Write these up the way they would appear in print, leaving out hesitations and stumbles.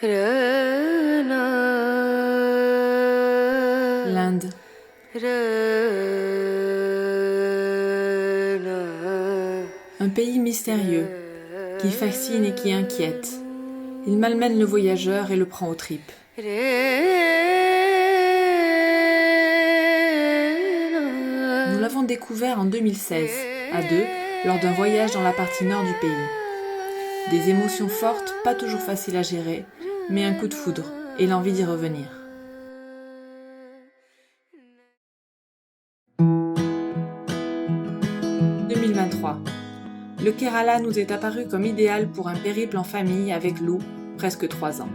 L'Inde. Un pays mystérieux, qui fascine et qui inquiète. Il malmène le voyageur et le prend aux tripes. Nous l'avons découvert en 2016, à deux, lors d'un voyage dans la partie nord du pays. Des émotions fortes, pas toujours faciles à gérer, mais un coup de foudre et l'envie d'y revenir. « 2023. Le Kerala nous est apparu comme idéal pour un périple en famille avec Lou, presque 3 ans.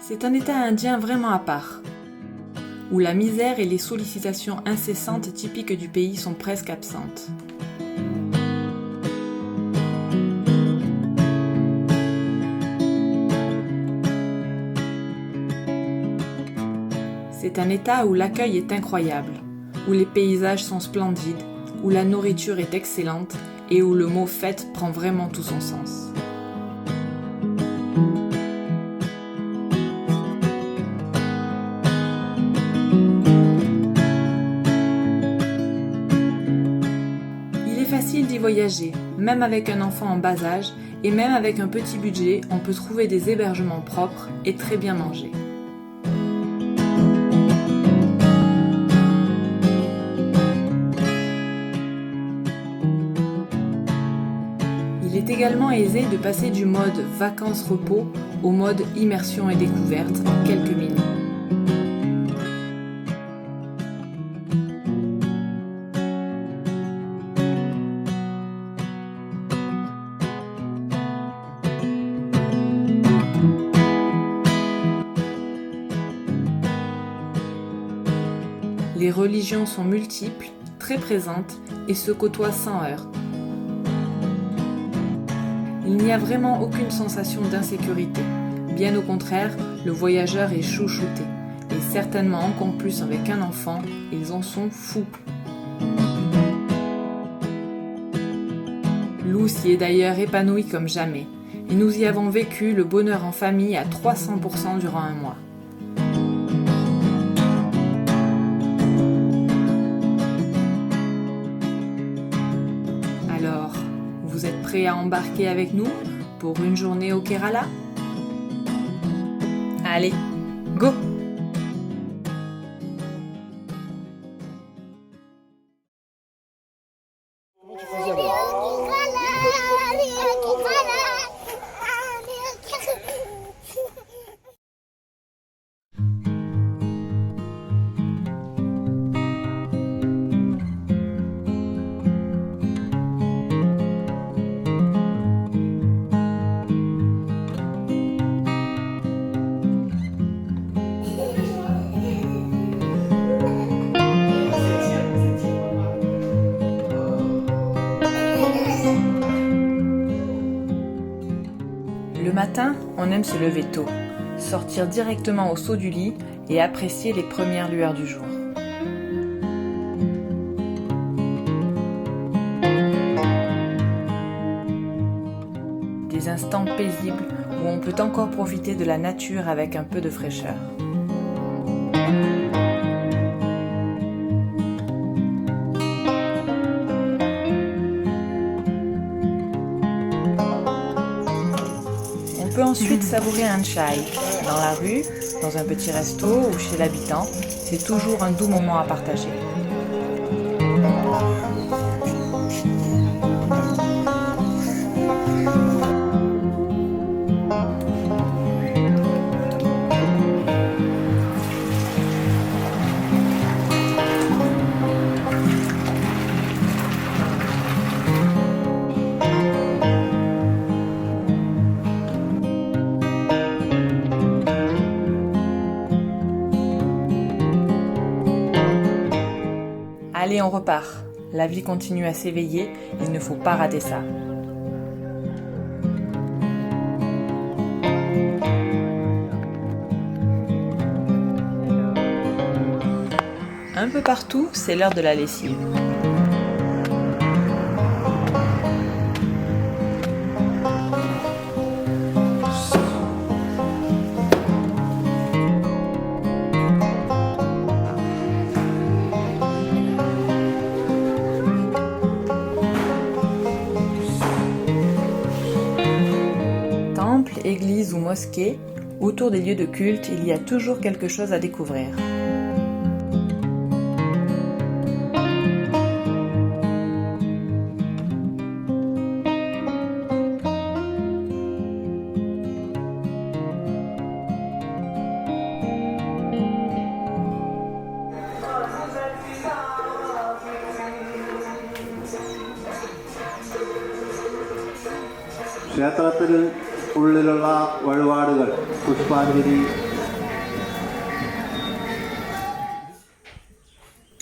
C'est un état indien vraiment à part, où la misère et les sollicitations incessantes typiques du pays sont presque absentes. C'est un état où l'accueil est incroyable, où les paysages sont splendides, où la nourriture est excellente et où le mot fête prend vraiment tout son sens. Il est facile d'y voyager, même avec un enfant en bas âge, et même avec un petit budget, on peut trouver des hébergements propres et très bien manger. Il est également aisé de passer du mode vacances-repos au mode immersion et découverte en quelques minutes. Les religions sont multiples, très présentes et se côtoient sans heurts. Il n'y a vraiment aucune sensation d'insécurité. Bien au contraire, le voyageur est chouchouté. Et certainement encore plus avec un enfant, ils en sont fous. Lou s'y est d'ailleurs épanouie comme jamais. Et nous y avons vécu le bonheur en famille à 300% durant un mois. Alors, vous êtes prêts à embarquer avec nous pour une journée au Kerala ? Allez, go ! Le matin, on aime se lever tôt, sortir directement au saut du lit et apprécier les premières lueurs du jour. Des instants paisibles où on peut encore profiter de la nature avec un peu de fraîcheur. On peut ensuite savourer un chai, dans la rue, dans un petit resto ou chez l'habitant, c'est toujours un doux moment à partager. Allez, on repart. La vie continue à s'éveiller, il ne faut pas rater ça. Un peu partout, c'est l'heure de la lessive. mosquées, autour des lieux de culte, il y a toujours quelque chose à découvrir.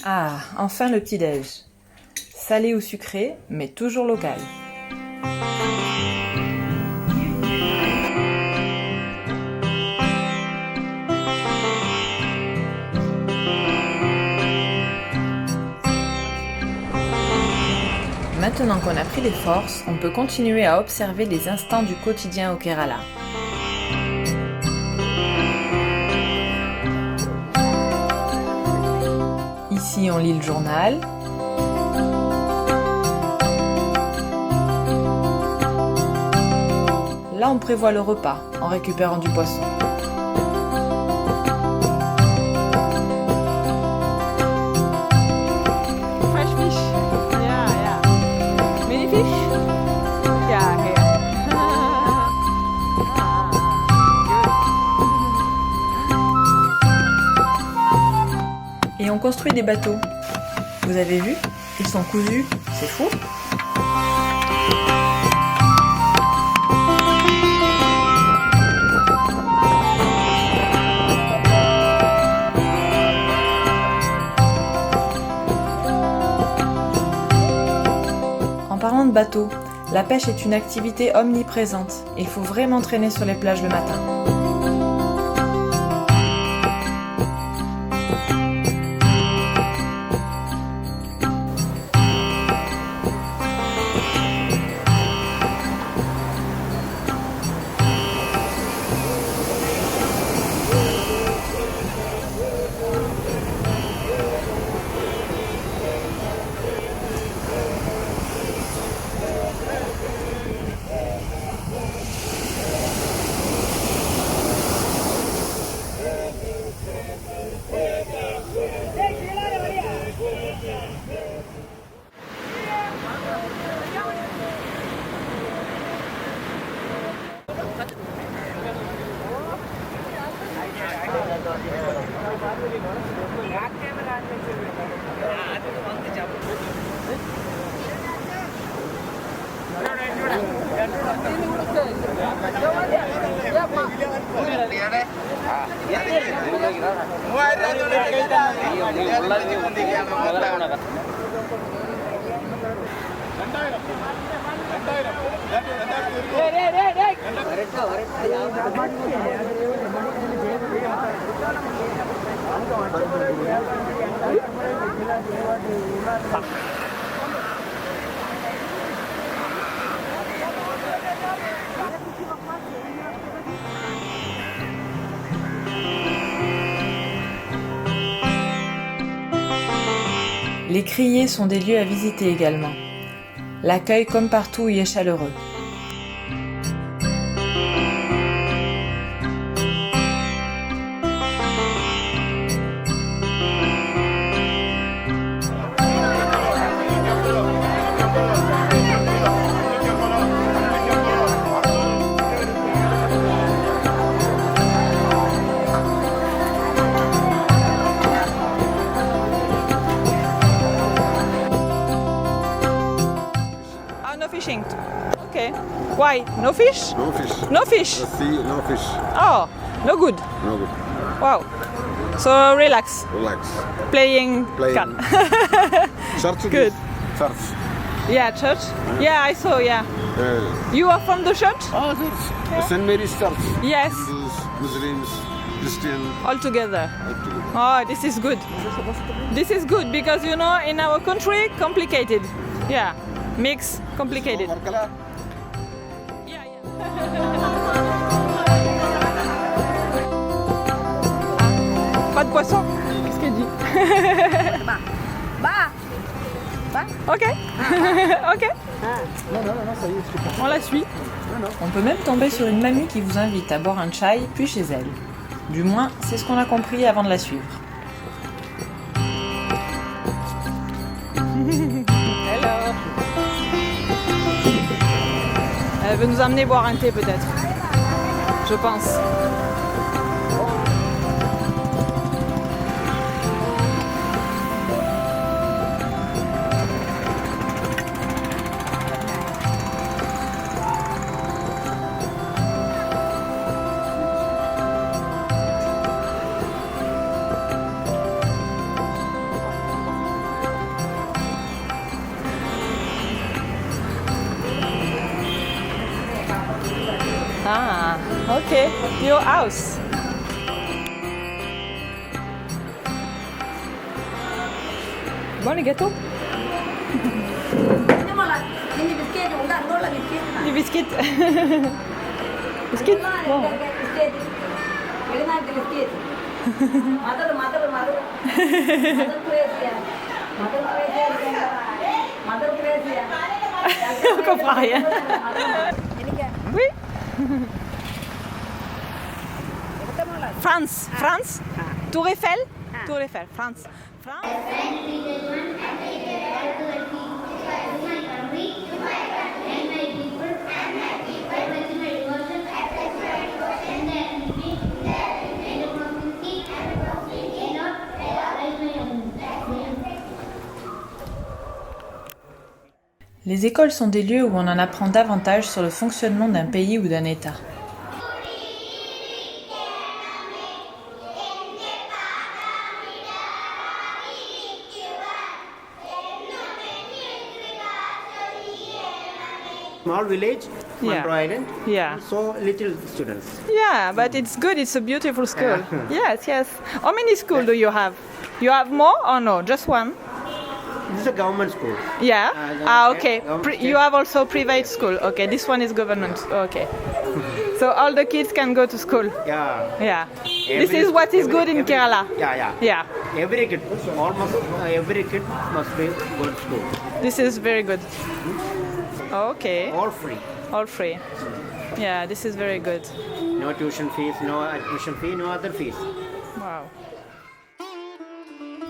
Ah, enfin le petit-déj. Salé ou sucré, mais toujours local. Maintenant qu'on a pris les forces, on peut continuer à observer les instants du quotidien au Kerala. Ici, on lit le journal. Là, on prévoit le repas en récupérant du poisson. Fresh fish. Yeah, yeah. Mini fish. Yeah, here. Et on construit des bateaux. Vous avez vu? Ils sont cousus, c'est fou. En parlant de bateaux, la pêche est une activité omniprésente. Il faut vraiment traîner sur les plages le matin. Les criées sont des lieux à visiter également. L'accueil, comme partout, y est chaleureux. Fishing. Okay. Why? No fish? No fish. No fish? The sea, no fish. Oh, no good. No good. Wow. So relax. Relax. Playing. Playing. Can. Church. Good. Church. Yeah, church. Yeah, I saw. Yeah. You are from the church? Oh, church. Yeah. St. Mary's Church. Yes. Hindus, Muslims, Christian. All together. Oh, this is good. This is good because you know in our country complicated. Yeah. Mix complicated. Yeah, Pas de poisson. Qu'est-ce qu'elle dit? Ba. Ok. Ok. On la suit. On peut même tomber sur une mamie qui vous invite à boire un chai, puis chez elle. Du moins, c'est ce qu'on a compris avant de la suivre. Hello. Elle veut nous emmener boire un thé peut-être. Je pense. Ah, ok. Your house. Bon les gâteaux? Les biscuits. Biscuits? Bon. On comprend rien. Oui. France, France. Tour Eiffel. Tour Eiffel, France. France. Les écoles sont des lieux où on en apprend davantage sur le fonctionnement d'un pays ou d'un État. Small village, Yeah. Monroe Island. Yeah. So little students. Yeah, but it's good. It's a beautiful school. Yes, yes. How many schools do you have? You have more or no? Just one? This is a government school. Yeah. Okay. Government You have also private school. Okay. This one is government. Okay. So all the kids can go to school. Yeah. Yeah. This is what is good in Kerala. Yeah. Yeah. Every kid, almost every kid must be go to school. This is very good. Okay. All free. All free. Yeah, this is very good. No tuition fees, no admission fee, no other fees. Wow.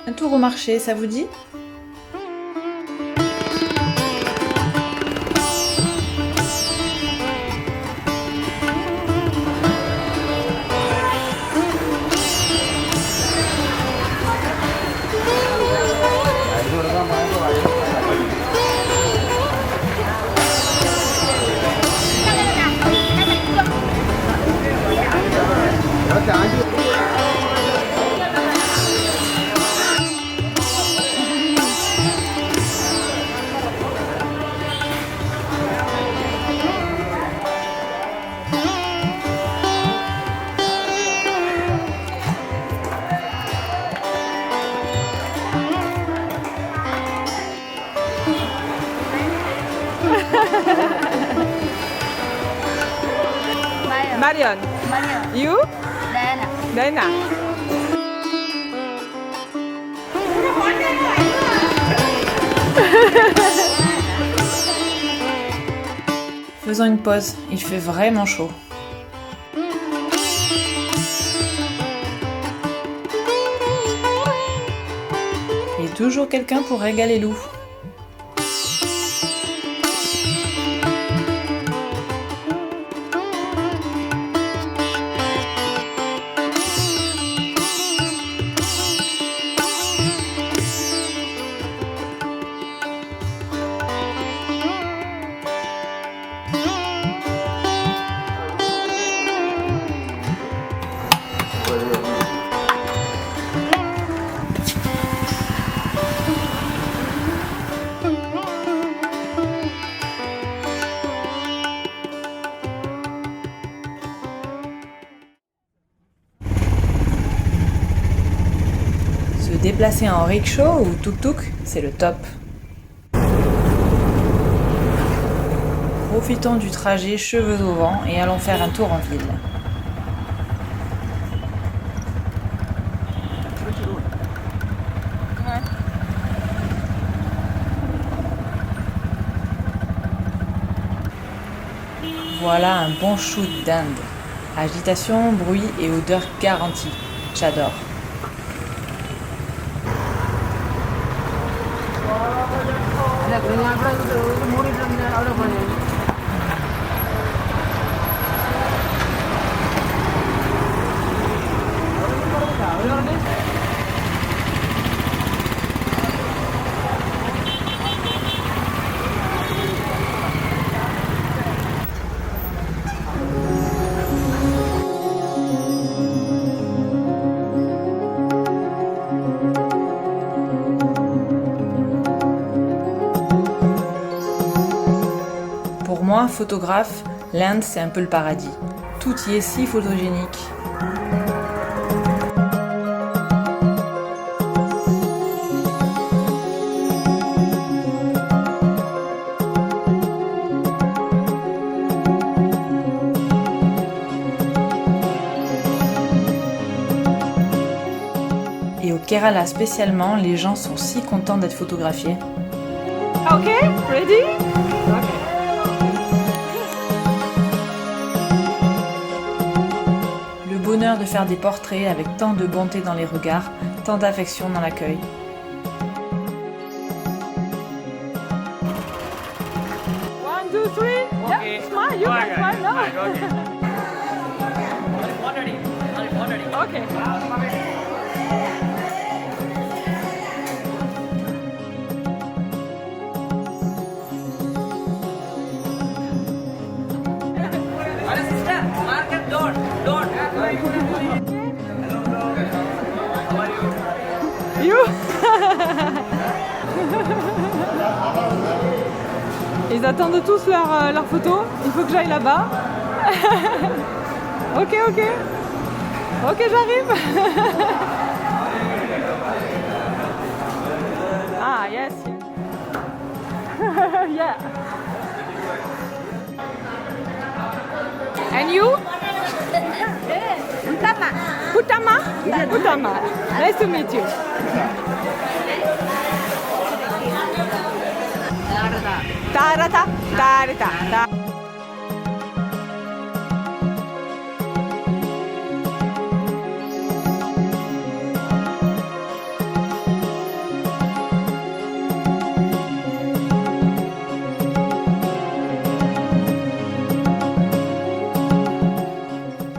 Un tour au marché, ça vous dit ? Marion. You? Diana. Faisons une pause, il fait vraiment chaud. Et toujours quelqu'un pour régaler Lou. Se déplacer en rickshaw ou tuk-tuk, c'est le top. Profitons du trajet cheveux au vent et allons faire un tour en ville. Voilà un bon shoot d'Inde. Agitation, bruit et odeur garantie. J'adore. Pour moi, photographe, l'Inde c'est un peu le paradis. Tout y est si photogénique. Et au Kerala spécialement, les gens sont si contents d'être photographiés. Ok, ready? Le bonheur de faire des portraits avec tant de bonté dans les regards, tant d'affection dans l'accueil. One, two, three. Okay. Yeah, smile. You can smile now. Okay. You. Ils attendent tous leur photo. Il faut que j'aille là-bas. Ok, ok. Ok, j'arrive. Ah, yes. Yeah. And you? Utama? Utama. Nice to meet you. Tarata. Tarata.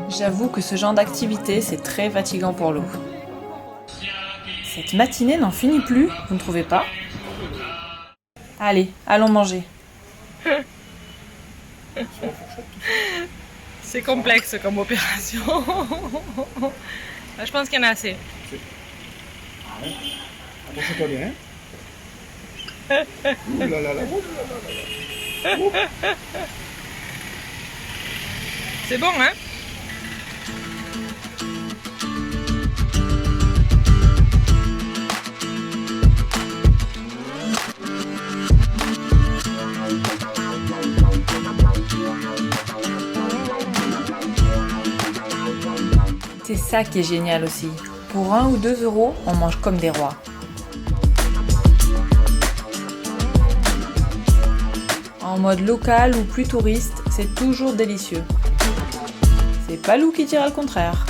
J'avoue que ce genre d'activité, c'est très fatigant pour l'eau. Cette matinée n'en finit plus, vous ne trouvez pas? Allez, allons manger. C'est complexe comme opération. Je pense qu'il y en a assez. Attention-toi bien. Ouh là là là. C'est bon, hein? C'est ça qui est génial aussi. Pour 1 ou 2 euros, on mange comme des rois. En mode local ou plus touriste, c'est toujours délicieux. C'est pas Lou qui dira le contraire.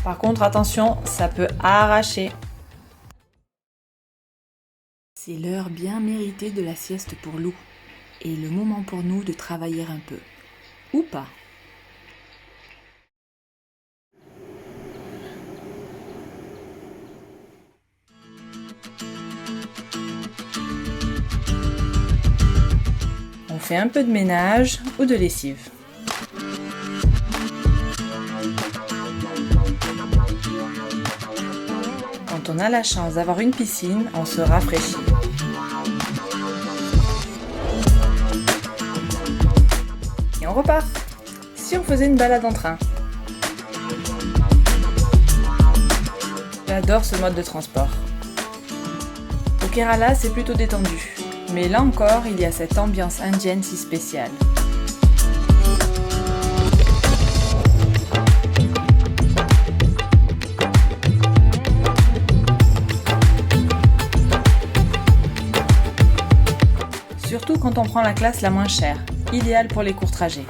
Par contre, attention, ça peut arracher. C'est l'heure bien méritée de la sieste pour Lou. Et le moment pour nous de travailler un peu. Ou pas. On fait un peu de ménage ou de lessive. Quand on a la chance d'avoir une piscine, on se rafraîchit. Et on repart. Si on faisait une balade en train. J'adore ce mode de transport. Au Kerala, c'est plutôt détendu. Mais là encore, il y a cette ambiance indienne si spéciale. Surtout quand on prend la classe la moins chère, idéale pour les courts trajets.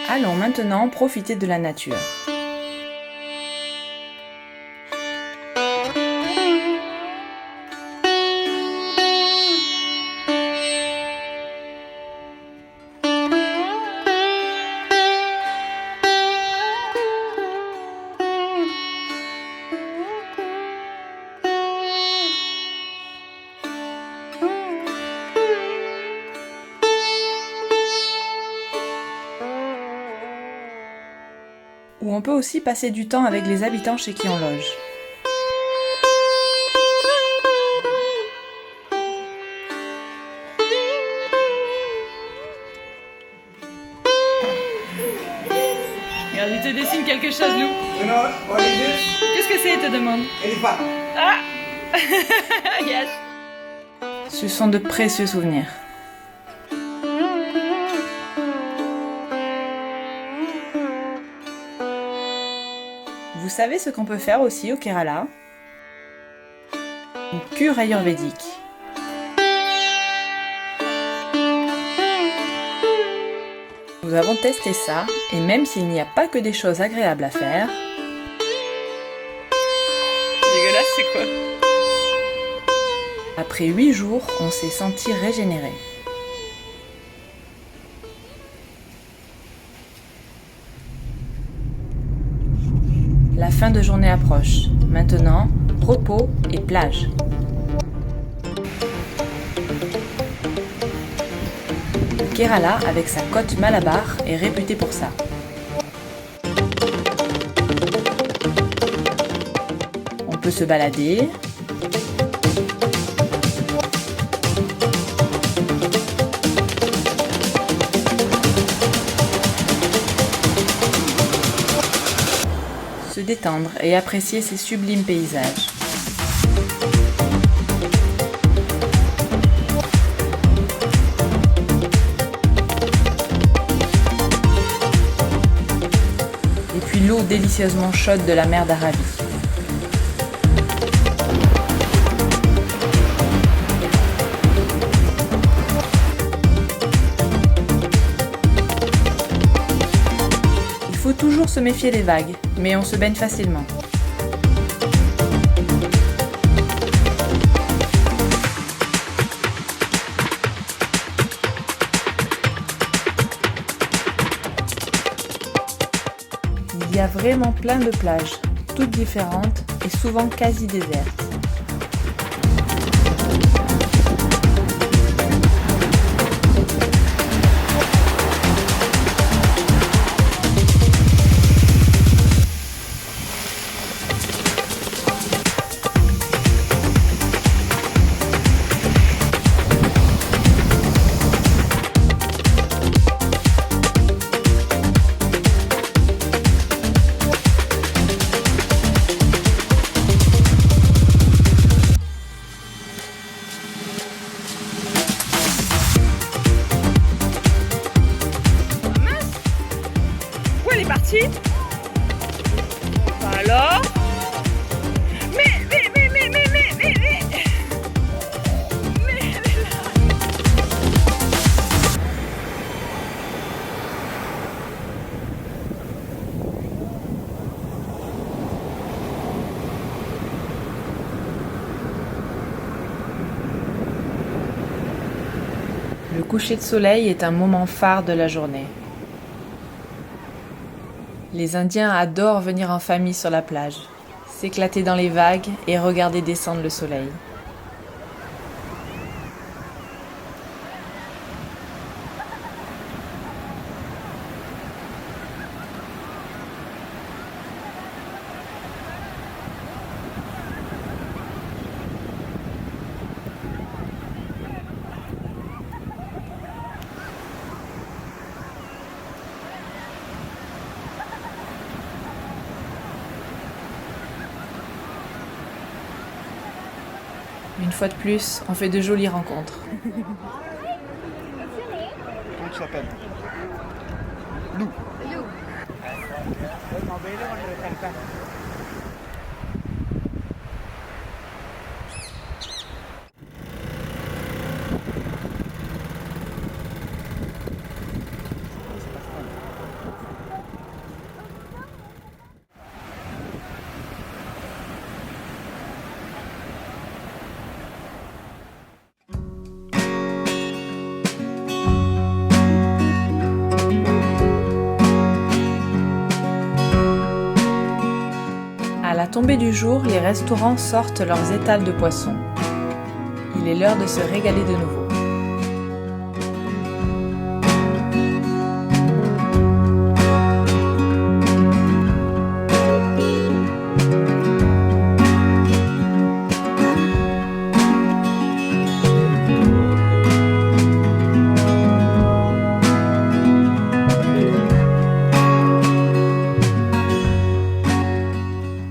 Allons maintenant profiter de la nature. Où on peut aussi passer du temps avec les habitants chez qui on loge. Regarde, il te dessine quelque chose, Lou. You know what is this? Qu'est-ce que c'est, il te demande? Elephant. Ah. Yes. Ce sont de précieux souvenirs. Vous savez ce qu'on peut faire aussi au Kerala? Une cure ayurvédique. Nous avons testé ça, et même s'il n'y a pas que des choses agréables à faire, Dégueulasse, c'est quoi? après 8 jours, on s'est senti régénéré. La fin de journée approche. Maintenant, repos et plage. Le Kerala, avec sa côte Malabar, est réputé pour ça. On peut se balader, se détendre et apprécier ces sublimes paysages. Et puis l'eau délicieusement chaude de la mer d'Arabie. Il faut toujours se méfier des vagues, mais on se baigne facilement. Il y a vraiment plein de plages, toutes différentes et souvent quasi désertes. Où elle est partie? Alors? Mais elle est là. Le coucher de soleil est un moment phare de la journée. Les Indiens adorent venir en famille sur la plage, s'éclater dans les vagues et regarder descendre le soleil. Une fois de plus, on fait de jolies rencontres. Comment tu t'appelles? Lou. À la tombée du jour, les restaurants sortent leurs étals de poissons. Il est l'heure de se régaler de nouveau.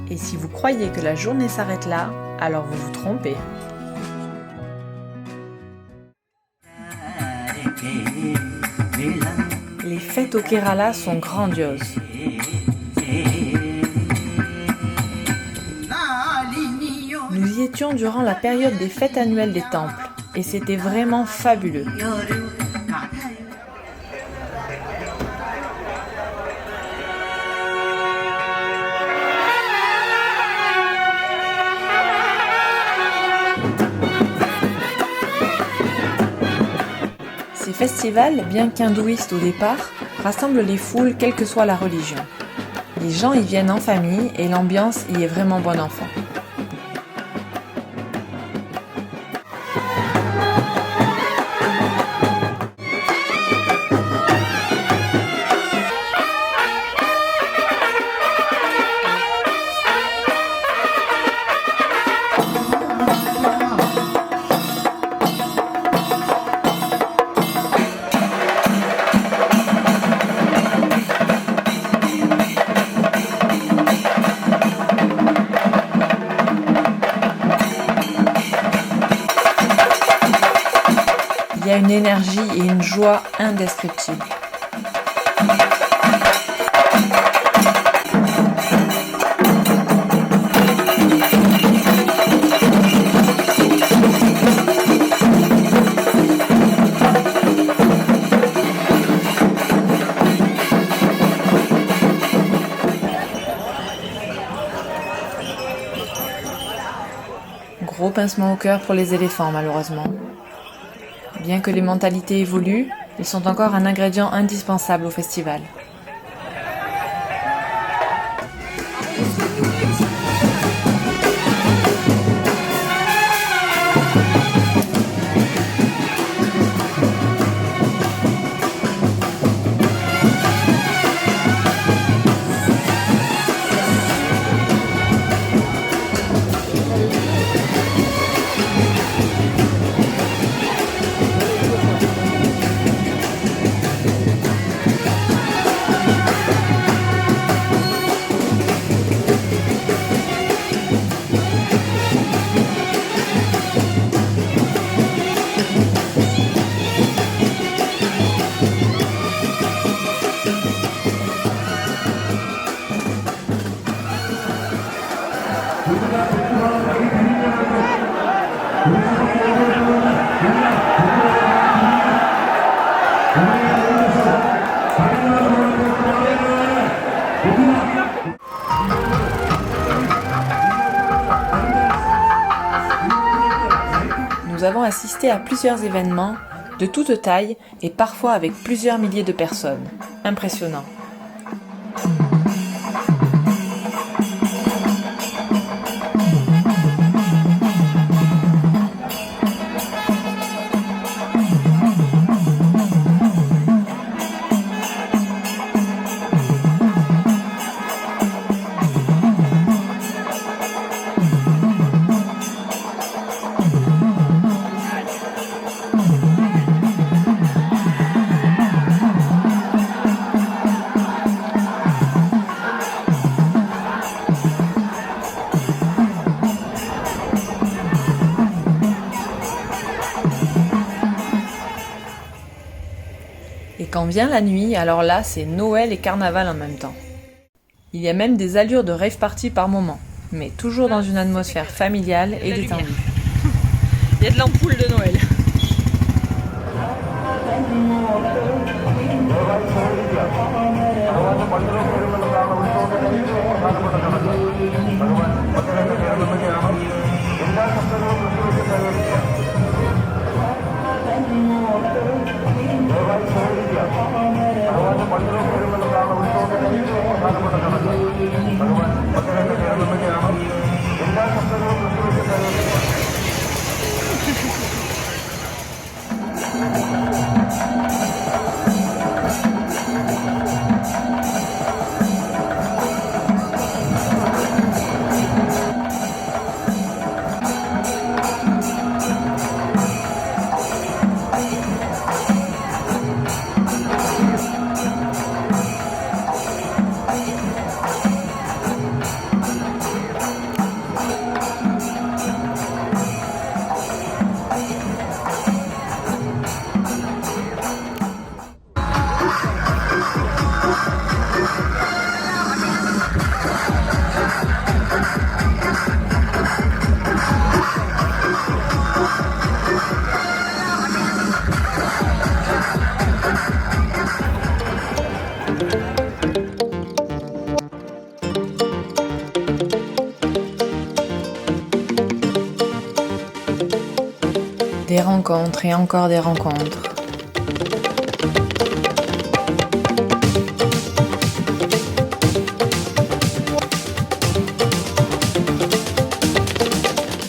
Et si vous croyez que la journée s'arrête là, alors vous vous trompez. Les fêtes au Kerala sont grandioses. Nous y étions durant la période des fêtes annuelles des temples et c'était vraiment fabuleux. Ces festivals, bien qu'hindouistes au départ, rassemblent les foules quelle que soit la religion. Les gens y viennent en famille et l'ambiance y est vraiment bon enfant. Il y a une énergie et une joie indescriptibles. Gros pincement au cœur pour les éléphants, malheureusement. Bien que les mentalités évoluent, ils sont encore un ingrédient indispensable au festival. Nous avons assisté à plusieurs événements de toute taille et parfois avec plusieurs milliers de personnes. Impressionnant. quand vient la nuit, alors là, c'est Noël et carnaval en même temps. Il y a même des allures de rave party par moment, mais toujours dans une atmosphère familiale et détendue. Il y a de l'ampoule de Noël. Des rencontres et encore des rencontres.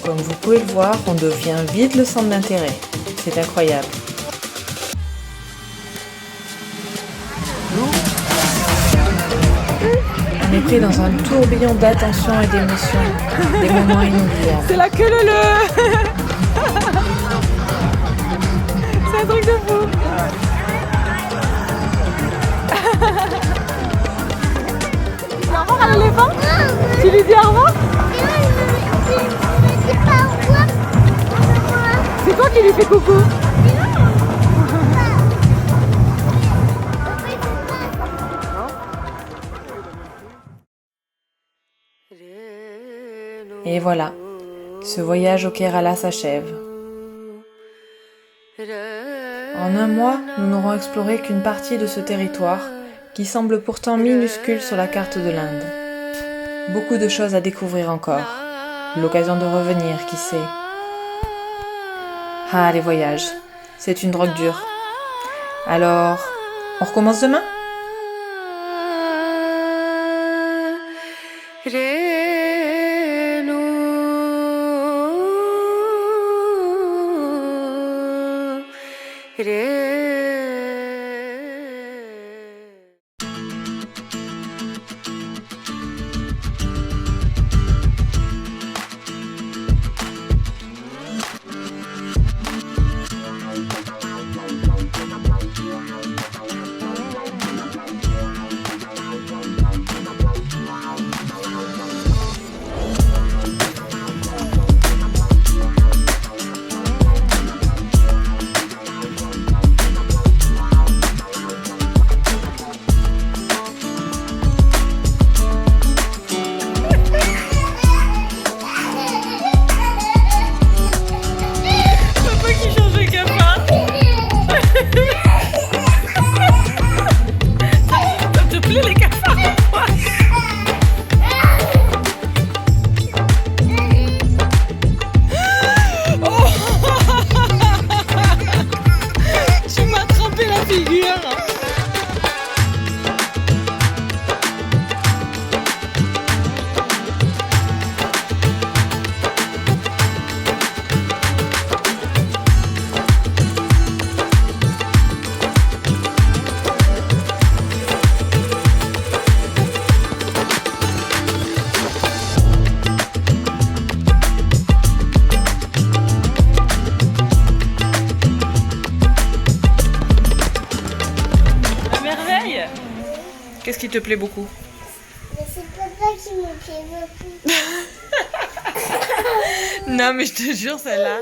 Comme vous pouvez le voir, on devient vite le centre d'intérêt. C'est incroyable. On est pris dans un tourbillon d'attention et d'émotion. Des moments inoubliables. C'est la queue leu. C'est un truc de fou. Tu dis au revoir à l'éléphant? Tu lui dis au revoir? C'est toi qui lui fais coucou. Et voilà, ce voyage au Kerala s'achève. En un mois, nous n'aurons exploré qu'une partie de ce territoire qui semble pourtant minuscule sur la carte de l'Inde. Beaucoup de choses à découvrir encore. L'occasion de revenir, qui sait. Ah, les voyages, c'est une drogue dure. Alors, on recommence demain ? Qu'est-ce qui te plaît beaucoup? C'est papa qui me plaît beaucoup. Non mais je te jure, celle-là.